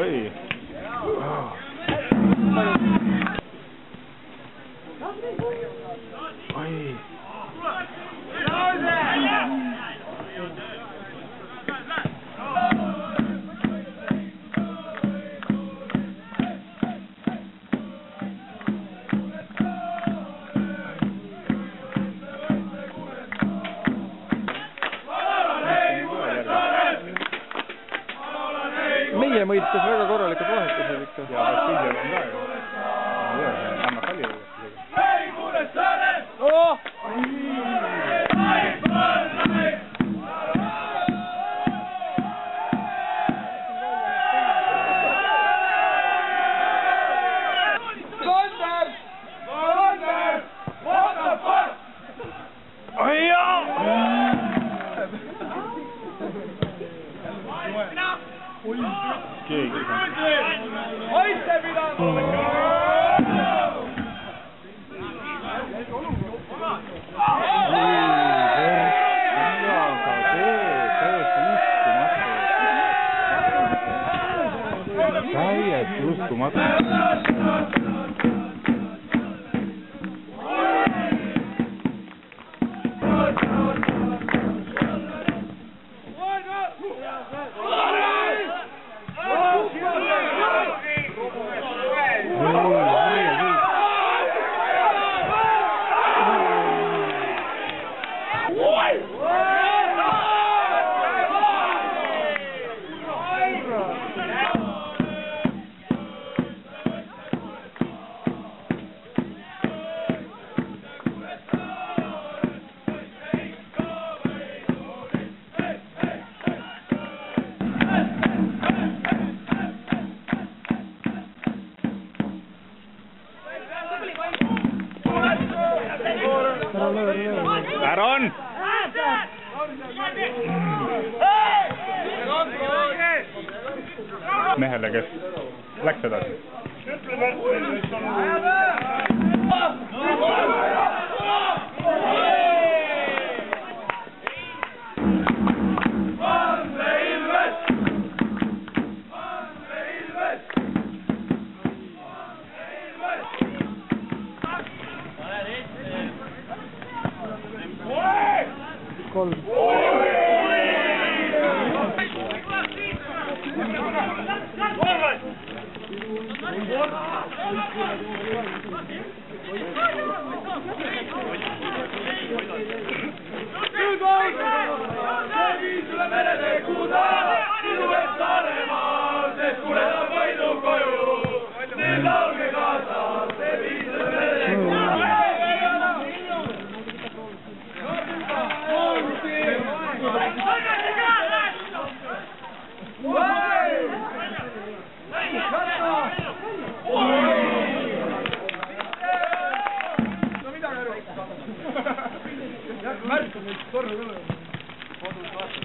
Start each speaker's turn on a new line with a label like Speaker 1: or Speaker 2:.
Speaker 1: Oi. Oi. Meie mõistes väga korralikud vahetused ikka. Ja Vassiljev on ka ju. Annab palju uuesti. Hei, Kuressaare! Oh! Sander! Sander! What the fuck? Oi jaa! Keegi Aiste pidama! Täiesti uskumatu. Aron! Mehele, kes läks edasi. Kolm. Nüüd on see viis üle merede kuuda, sinu eest Saaremaal, sest kuuleda võidu koju. Nii laulge kaasa, see viis üle merede kuuda. Märka nüüd korra üle. Kodus vastu.